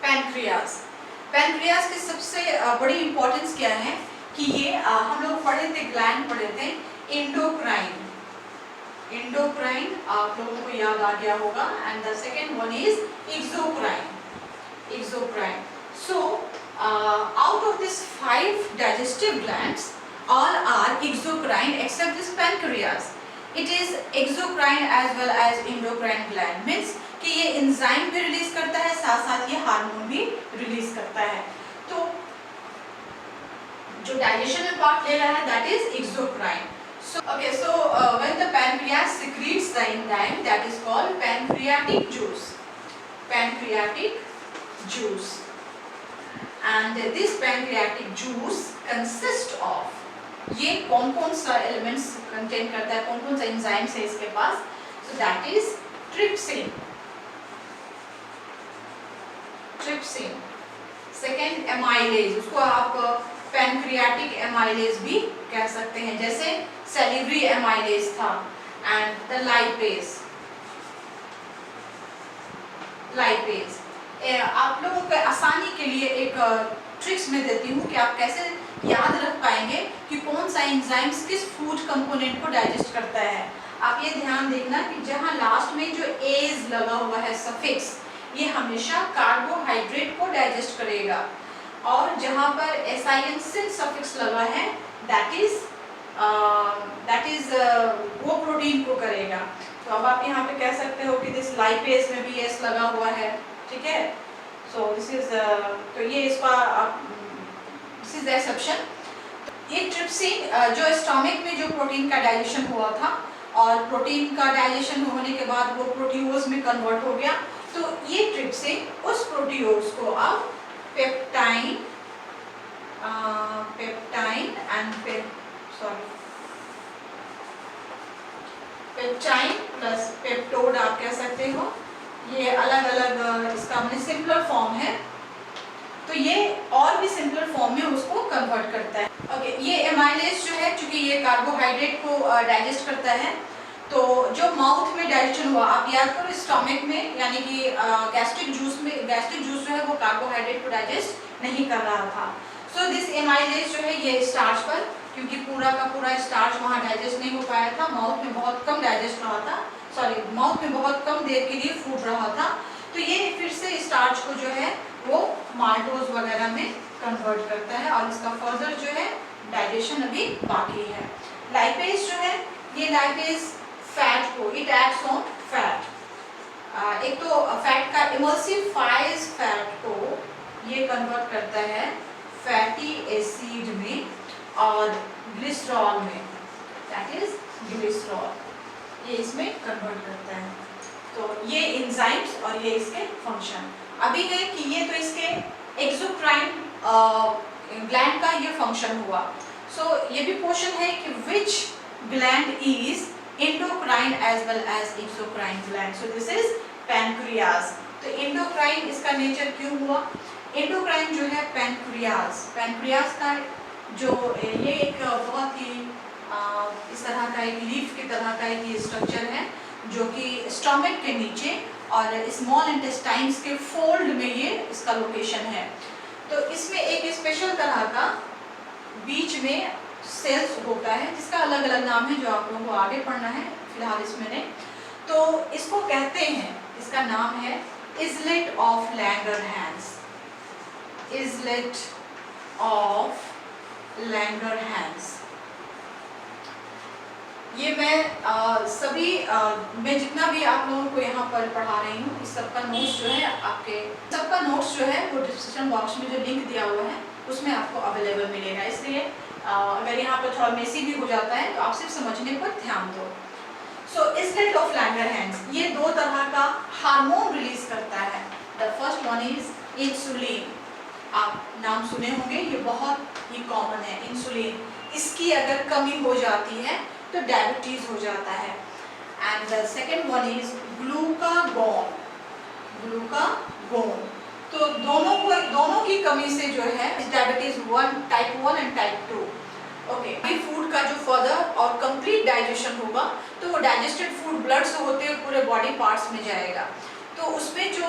Pancreas. Pancreas की सबसे बड़ी इंपॉर्टेंस क्या है कि ये हम लोग पढ़े थे, ग्लैंड पढ़े थे एंडोक्राइन। एंडोक्राइन आप लोगों को याद आ गया होगा, and the second one is exocrine. Exocrine. So out of these 5 digestive glands, all are exocrine except this pancreas. It is exocrine as well as endocrine gland, means कि ये एंजाइम भी release करता है, साथ साथ ये हार्मोन भी release करता है। तो जो डाइजेशन में पार्ट ले रहा है that is exocrine. So when the pancreas secretes the enzyme, that is called pancreatic juice. Pancreatic juice. And this pancreatic juice consists of, ये कौन कौन सा एलिमेंट्स कंटेन करता है, कौन कौन सा एंजाइम्स है इसके पास? So that is trypsin. Trypsin. Second amylase, उसको आप पैनक्रियाटिक एमाइलेज भी कह सकते हैं, जैसे सैलिवरी एमाइलेज था, एंड द लाइपेज। लाइपेज आप लोगों को आसानी के लिए एक ट्रिक्स में देती हूँ कि आप कैसे याद रख पाएंगे कि कौन सा एंजाइम्स किस फूड कंपोनेंट को डाइजेस्ट करता है। आप ये ध्यान देखना कि जहाँ लास्ट में जो एज लगा हुआ है सफिक्स, ये हमेशा कार्बोहाइड्रेट को डाइजेस्ट करेगा, और जहाँ पर एसिन सफिक्स लगा है दैट इज वो प्रोटीन को करेगा। तो अब आप यहाँ पे कह सकते हो कि दिस लाइपेज में भी एस लगा हुआ है, ठीक है। सो दिस इज तो ये इसका दिस इज द एक्सेप्शन। ये ट्रिप्सिन जो स्टमक में जो प्रोटीन का डाइजेशन हुआ था, और प्रोटीन का डाइजेशन होने के बाद वो प्रोटीओज में कन्वर्ट हो गया, तो ये ट्रिप्सिन उस प्रोटीओज को अब पेप्टाइन पेप्टाइन प्लस पेप्टोड आप कह सकते हो, ये अलग अलग इसका मतलब सिंपलर फॉर्म है, तो ये और भी सिंपलर फॉर्म में उसको कन्वर्ट करता है। ओके, ये एमाइलेज जो है, चूंकि ये कार्बोहाइड्रेट को डाइजेस्ट करता है, तो जो माउथ में डाइजेशन हुआ, आप याद करो स्टमक में, यानी कि गैस्ट्रिक जूस जो है वो कार्बोहाइड्रेट को डाइजेस्ट नहीं कर रहा था। सो दिस एमाइलेज जो है ये स्टार्च पर, क्योंकि पूरा का पूरा स्टार्च वहाँ डाइजेस्ट नहीं हो पाया था, माउथ में बहुत कम डाइजेस्ट रहा था, माउथ में बहुत कम देर के लिए फूड रहा था, तो ये फिर से स्टार्च को जो है वो माल्टोज वगैरह में कन्वर्ट करता है, और इसका फर्दर जो है डाइजेशन अभी बाकी है। लाइपेज जो है, ये लाइपेज फैट को, इट एक्ट्स ऑन फैट, एक तो फैट का इमल्सिफाइज फैट को ये कन्वर्ट करता है फैटी एसिड में और ग्लिसरॉल में, दैट इज ग्लिसरॉल, ये इसमें कन्वर्ट करता है। तो ये एंजाइम्स और ये इसके फंक्शन अभी है कि ये तो इसके एक्सोक्राइन ग्लैंड का ये फंक्शन हुआ। सो ये भी क्वेश्चन है कि which gland is endocrine as well as exocrine gland. So this is pancreas. तो एंडोक्राइन इसका नेचर क्यों हुआ? एंडोक्राइन जो है पैनक्रियाज का जो ये एक बहुत ही इस तरह का एक लीफ की तरह का एक स्ट्रक्चर है, जो कि स्टमक के नीचे और स्मॉल इंटेस्टाइन्स के फोल्ड में ये इसका लोकेशन है। तो इसमें एक स्पेशल तरह का बीच में सेल्स होता है, जिसका अलग अलग नाम है, जो आप लोगों को आगे पढ़ना है, फिलहाल इसमें नहीं। तो इसको कहते हैं, इसका नाम है islet of Langerhans. Islet of Langerhans. ये मैं मैं जितना भी आप लोगों को यहाँ पर पढ़ा रही हूँ, इस सबका नोट्स जो है सबका नोट्स जो है वो डिस्क्रिप्शन बॉक्स में जो लिंक दिया हुआ है उसमें आपको अवेलेबल मिलेगा। इसलिए अगर यहाँ पर थोड़ा मेसी भी हो जाता है तो आप सिर्फ समझने पर ध्यान दो। सो इजलेट ऑफ लैंगरहैंस ये दो तरह का हार्मोन रिलीज करता है। The first one is insulin. आप नाम सुने होंगे, ये बहुत ही कॉमन है इंसुलिन। इसकी अगर कमी हो जाती है तो डायबिटीज हो जाता है। And the second one is glucagon. तो दोनों की कमी से जो है diabetes type 1 and type 2। Okay, food का जो फर्दर और कंप्लीट डाइजेशन होगा तो वो डाइजेस्टेड फूड ब्लड से होते हुए पूरे बॉडी पार्ट्स में जाएगा। तो तो उसमें जो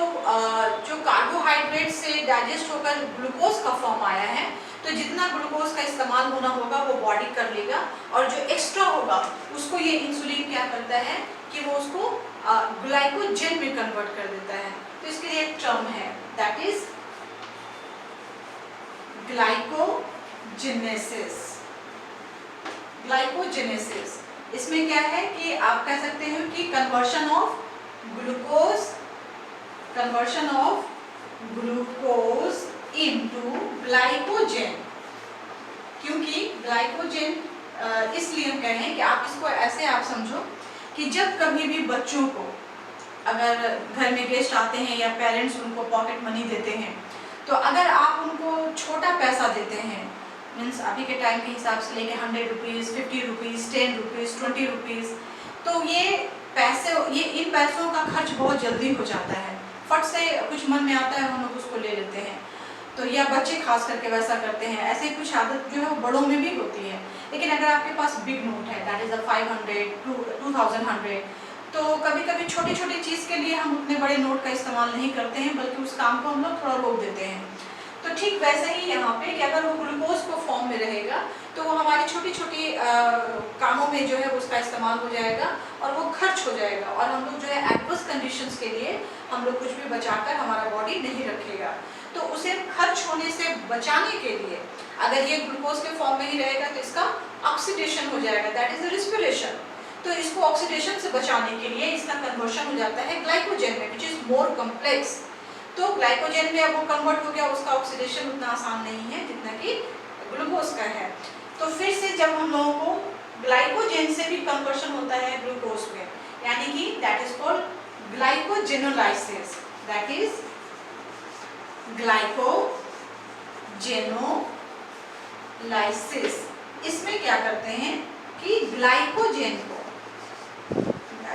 कार्बोहाइड्रेट से डाइजेस्ट होकर ग्लूकोज का फॉर्म आया है, तो जितना ग्लूकोज का इस्तेमाल होना होगा वो बॉडी कर लेगा, और जो एक्स्ट्रा होगा उसको ये इंसुलिन क्या करता है कि वो उसको ग्लाइकोजन में कन्वर्ट कर देता है। तो इसके लिए एक टर्म है, दैट इज ग्लाइकोजेनेसिस। ग्लाइकोजेनेसिस इसमें क्या है कि आप कह सकते हो कि conversion of glucose into glycogen. क्योंकि ग्लाइकोजन इसलिए हम कह रहे हैं कि आप इसको ऐसे आप समझो कि जब कभी भी बच्चों को अगर घर में गेस्ट आते हैं या पेरेंट्स उनको पॉकेट मनी देते हैं, तो अगर आप उनको छोटा पैसा देते हैं, मीन्स अभी के टाइम के हिसाब से लेके 100 रुपीज़, 50 रुपीज़, 10 रुपीज़, 20 रुपीज़, तो ये इन पैसों का खर्च बहुत जल्दी हो जाता है। फट से कुछ मन में आता है हम लोग उसको ले लेते हैं, तो या बच्चे खास करके वैसा करते हैं। ऐसे कुछ आदत जो है वो बड़ों में भी होती है। लेकिन अगर आपके पास बिग नोट है, दैट इज 500, 2100, तो कभी कभी छोटी छोटी चीज़ के लिए हम उतने बड़े नोट का इस्तेमाल नहीं करते हैं, बल्कि उस काम को हम लोग थोड़ा रोक देते हैं। तो ठीक वैसे ही यहाँ पे कि अगर वो ग्लूकोज को फॉर्म में रहेगा तो वो हमारी छोटी छोटी कामों में जो है उसका इस्तेमाल हो जाएगा और वो खर्च हो जाएगा, और हम लोग जो है एडवर्स कंडीशंस के लिए हम लोग कुछ भी बचाकर हमारा बॉडी नहीं रखेगा। तो उसे खर्च होने से बचाने के लिए अगर ये ग्लूकोज के फॉर्म में ही रहेगा तो इसका ऑक्सीडेशन हो जाएगा, दैट इज रिस्पिरेशन। तो इसको ऑक्सीडेशन से बचाने के लिए इसका कन्वर्शन हो जाता है ग्लाइकोजन में, विच इज मोर कॉम्प्लेक्स। तो ग्लाइकोजन में अब वो कन्वर्ट हो गया, उसका ऑक्सीडेशन उतना आसान नहीं है जितना कि ग्लूकोज का है। तो फिर से जब हम लोगों को ग्लाइकोजन से भी कन्वर्शन होता है ग्लूकोज में, यानी कि that is called glycogenolysis, that is glycogenolysis. इसमें क्या करते हैं कि ग्लाइकोजन को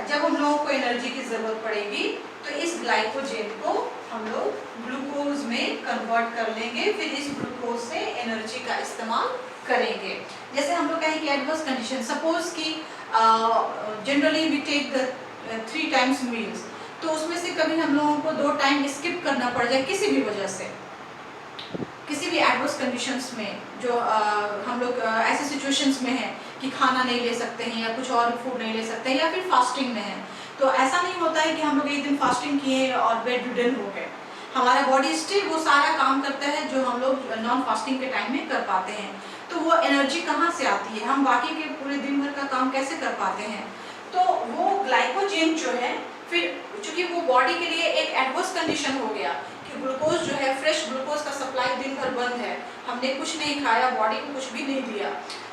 जब हम लोगों को एनर्जी की जरूरत पड़ेगी तो इस ग्लाइकोजन को हम लोग ग्लूकोज में कन्वर्ट कर लेंगे, फिर इस ग्लूकोज से एनर्जी का इस्तेमाल करेंगे। जैसे हम लोग कहें कि एडवर्स कंडीशन, सपोज कि generally we take the 3 times meals, तो उसमें से कभी हम लोगों को 2 टाइम स्किप करना पड़ जाए किसी भी वजह से, किसी भी एडवर्स कंडीशंस में, जो हम लोग ऐसे सिचुएशंस में हैं कि खाना नहीं ले सकते हैं या कुछ और फूड नहीं ले सकते हैं या फिर फास्टिंग में हैं, तो ऐसा नहीं होता है कि हम लोग एक दिन फास्टिंग किए और बेड रिडन हो गए। हमारा बॉडी स्टिल वो सारा काम करता है जो हम लोग नॉन फास्टिंग के टाइम में कर पाते हैं। तो वो एनर्जी कहाँ से आती है, हम बाकी के पूरे दिन भर का काम कैसे कर पाते हैं? तो वो ग्लाइकोजन जो है, फिर चूंकि वो बॉडी के लिए एक एडवर्स कंडीशन हो गया कि ग्लूकोज जो है, फ्रेश ग्लूकोज का सप्लाई दिन भर बंद है, हमने कुछ नहीं खाया, बॉडी को कुछ भी नहीं दिया,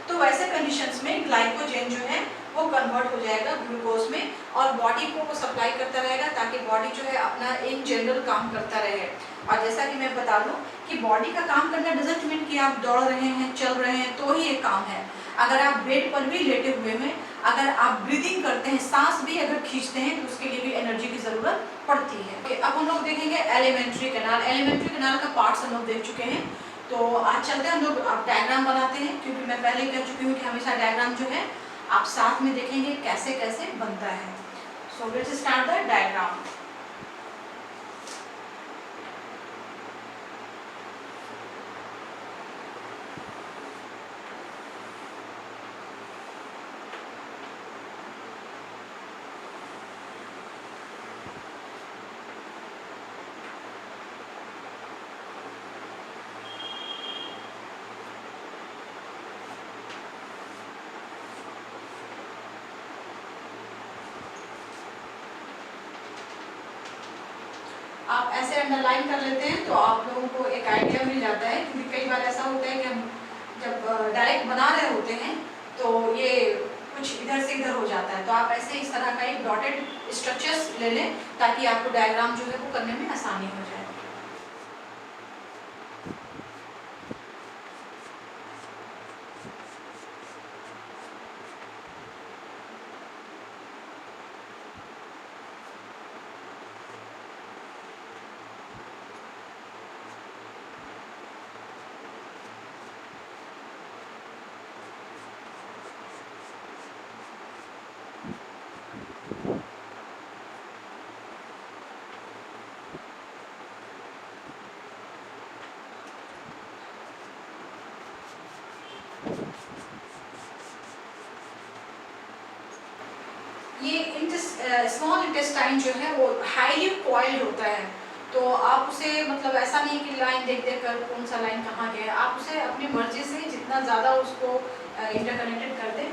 तो वैसे कंडीशंस में ग्लाइकोजन जो है वो कन्वर्ट हो जाएगा ग्लूकोज में और बॉडी को वो सप्लाई करता रहेगा, ताकि बॉडी जो है अपना इन जनरल काम करता रहे। और जैसा कि मैं बता दूं कि बॉडी का काम करना डजंट मीन कि आप दौड़ रहे हैं, चल रहे हैं तो ही एक काम है। अगर आप बेड पर भी लेटे हुए हैं, अगर आप ब्रीदिंग करते हैं, सांस भी अगर खींचते हैं, तो उसके लिए भी एनर्जी की जरूरत पड़ती है। अब हम लोग देखेंगे एलिमेंट्री कैनाल। एलिमेंट्री कैनाल का पार्ट्स हम लोग देख चुके हैं, तो आज चलते हैं हम लोग अब डायग्राम बनाते हैं, क्योंकि मैं पहले कह चुकी हूँ कि हमेशा डायग्राम जो है आप साथ में देखेंगे कैसे कैसे बनता है। So let's start the diagram. आप ऐसे अंडरलाइन कर लेते हैं तो आप लोगों को एक आइडिया मिल जाता है, क्योंकि कई बार ऐसा होता है कि हम जब डायरेक्ट बना रहे होते हैं तो ये कुछ इधर से इधर हो जाता है। तो आप ऐसे इस तरह का एक डॉटेड स्ट्रक्चर्स ले लें ताकि आपको डायग्राम जो है वो करने में आसानी हो जाए। स्मॉल इंटेस्टाइन जो है वो हाईली कॉइल्ड होता है, तो आप उसे मतलब ऐसा नहीं कि लाइन देख देख कर कौन सा लाइन कहाँ गया, आप उसे अपनी मर्जी से जितना ज़्यादा उसको इंटरकनेक्टेड कर दें।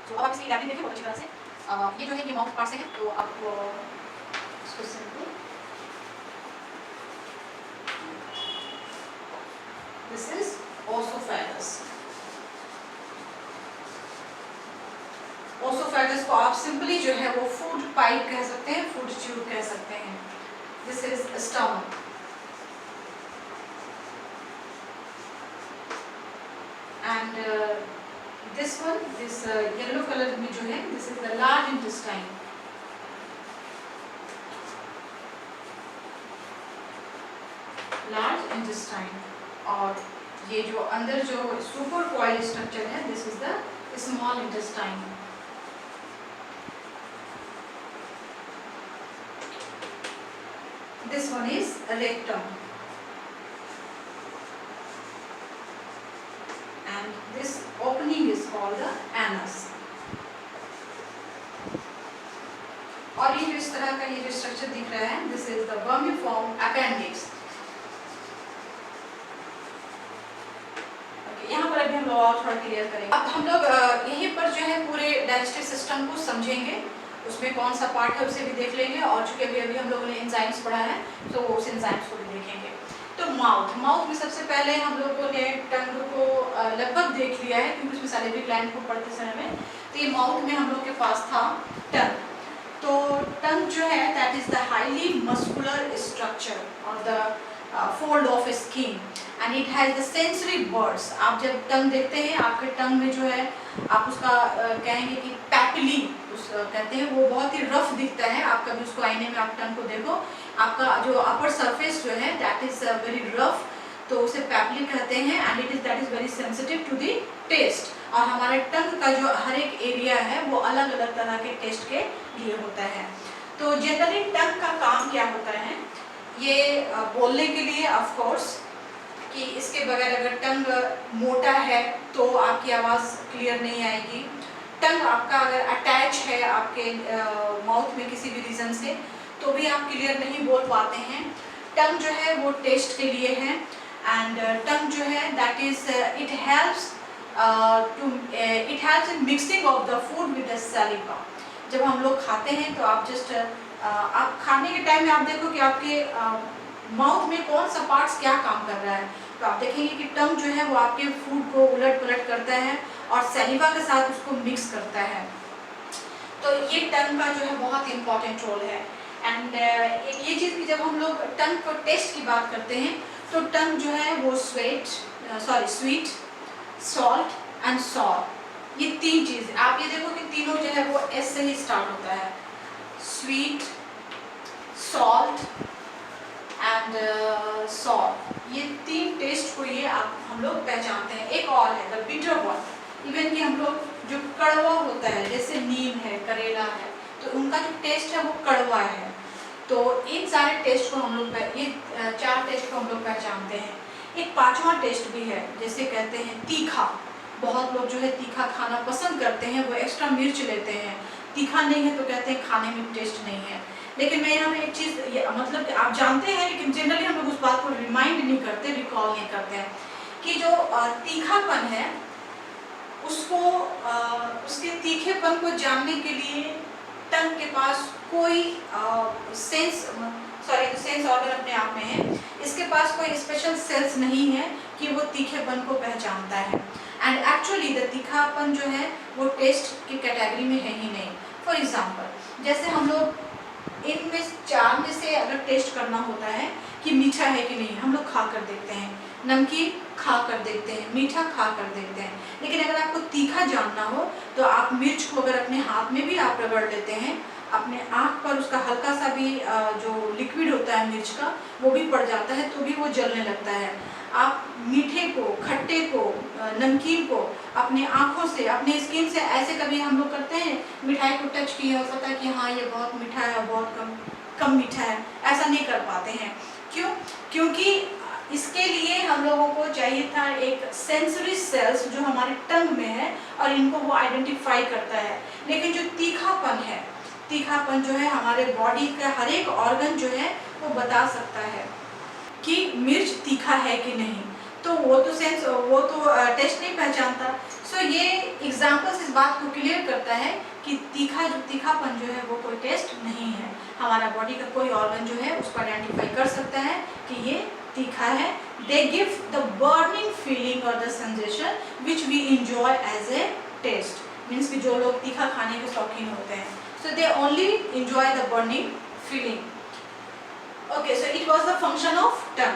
तो अब आप इसकी लैबिंग देखिए बहुत अच्छी तरह से। ये जो है ये माउथ पार्ट से है, तो आप इसको simple this is oesophagus. Oesophagus को आप सिंपली जो है वो फूड पाइप कह सकते हैं, फूड ट्यूब कह सकते हैं। This is stomach. And this one, this yellow color में जो है, this is the large intestine. Large intestine. और ये जो अंदर जो super coiled structure है, this is the small intestine. This one is rectum. And this opening is called the anus. और ये जो इस तरह का ये जो स्ट्रक्चर दिख रहा है, this is the vermiform appendix. यहाँ पर अभी हम लोग और थोड़ा क्लियर करेंगे। अब हम लोग यहीं पर जो है पूरे डाइजेस्टिव सिस्टम को समझेंगे, उसमें कौन सा पार्ट है उसे भी देख लेंगे, और चूंकि अभी हम लोगों ने एंजाइम्स पढ़ा है तो उस एंजाइम्स को भी देखेंगे। तो माउथ में सबसे पहले हम लोगों ने टंग को लगभग देख लिया है, क्योंकि उसमें सैलिवरी ग्लैंड को पढ़ते समय में, तो ये माउथ में हम लोग के पास था टंग। तो टंग जो है that is the highly muscular structure और the fold of skin and it has the sensory buds. आप जब टंग देखते हैं, आपके टंग में जो है आप उसका कहेंगे कि पैपिली कहते हैं, वो बहुत ही रफ दिखता है। आप कभी उसको आईने में आप टंग को देखो, आपका जो अपर सरफेस जो है दैट इज वेरी रफ, तो उसे पैपिली कहते हैं and it is that is very sensitive to the taste. और हमारे टंग का जो हर एक एरिया है वो अलग अलग तरह के टेस्ट के लिए होता है। तो जनरली टंग का काम क्या होता है, ये बोलने के लिए ऑफ कोर्स, कि इसके बगैर अगर टंग मोटा है तो आपकी आवाज़ क्लियर नहीं आएगी। टंग आपका अगर अटैच है आपके माउथ में किसी भी रीज़न से, तो भी आप क्लियर नहीं बोल पाते हैं। टंग जो है वो टेस्ट के लिए है एंड टंग जो है that is it helps in mixing of the food with the saliva. जब हम लोग खाते हैं तो आप जस्ट आप खाने के टाइम में आप देखो कि आपके माउथ में कौन सा पार्ट्स क्या काम कर रहा है, तो आप देखेंगे कि टंग जो है वो आपके फूड को उलट पुलट करता है और सैलिवा के साथ उसको मिक्स करता है। तो ये टंग का जो है बहुत इंपॉर्टेंट रोल है। एंड ये चीज़ भी जब हम लोग टंग को टेस्ट की बात करते हैं, तो टंग जो है वो स्वीट, सॉल्ट एंड सॉर, ये तीन चीज़ आप ये देखो कि तीनों जो है वो एस से ही स्टार्ट होता है। स्वीट, सॉल्ट एंड सॉल्ट, ये तीन टेस्ट को ये हम लोग पहचानते हैं। एक और है द बिटर वन, इवन कि हम लोग जो कड़वा होता है, जैसे नीम है, करेला है, तो उनका जो टेस्ट है वो कड़वा है। तो इन सारे टेस्ट को हम लोग ये चार टेस्ट को हम लोग पहचानते हैं। एक पांचवा टेस्ट भी है, जैसे कहते हैं तीखा। बहुत लोग जो है तीखा खाना पसंद करते हैं, वो एक्स्ट्रा मिर्च लेते हैं। तीखा नहीं है तो कहते हैं खाने में टेस्ट नहीं है। लेकिन मैं यहाँ पे एक चीज़ मतलब कि आप जानते हैं, लेकिन जनरली हम लोग उस बात को रिमाइंड नहीं करते, रिकॉल नहीं करते हैं कि जो तीखापन है उसको उसके तीखेपन को जानने के लिए टंग के पास कोई सेंस ऑर्गन अपने आप में है, इसके पास कोई स्पेशल सेल्स नहीं है कि वो तीखेपन को पहचानता है। एंड एक्चुअली द तीखापन जो है वो टेस्ट की कैटेगरी में है ही नहीं। फॉर एग्जांपल, जैसे हम लोग इनमें चार में से अगर टेस्ट करना होता है कि मीठा है कि नहीं, हम लोग खा कर देखते हैं, नमकीन खा कर देखते हैं, मीठा खा कर देखते हैं। लेकिन अगर आपको तीखा जानना हो तो आप मिर्च को अगर अपने हाथ में भी आप रगड़ लेते हैं, अपने आँख पर उसका हल्का सा भी जो लिक्विड होता है मिर्च का वो भी पड़ जाता है, तो भी वो जलने लगता है। आप मीठे को, खट्टे को, नमकीन को अपने आँखों से, अपने स्किन से ऐसे कभी हम लोग करते हैं, मिठाई को टच किए और पता कि हाँ ये बहुत मीठा है और बहुत कम मीठा है, ऐसा नहीं कर पाते हैं। क्यों? क्योंकि इसके लिए हम लोगों को चाहिए था एक सेंसरी सेल्स जो हमारे टंग में है और इनको वो आइडेंटिफाई करता है। लेकिन जो तीखापन है, तीखापन जो है हमारे बॉडी का हर एक ऑर्गन जो है वो बता सकता है कि मिर्च तीखा है कि नहीं, तो वो तो टेस्ट नहीं पहचानता। सो ये एग्जाम्पल्स इस बात को क्लियर करता है कि तीखापन जो है वो कोई टेस्ट नहीं है। हमारा बॉडी का कोई ऑर्गन जो है उसको आइडेंटिफाई कर सकता है कि ये तीखा है। They give the burning feeling और the sensation which we enjoy as a taste. Means कि जो लोग तीखा खाने के शौकीन होते हैं, so they only enjoy the burning feeling. Okay, so it was the function of tongue.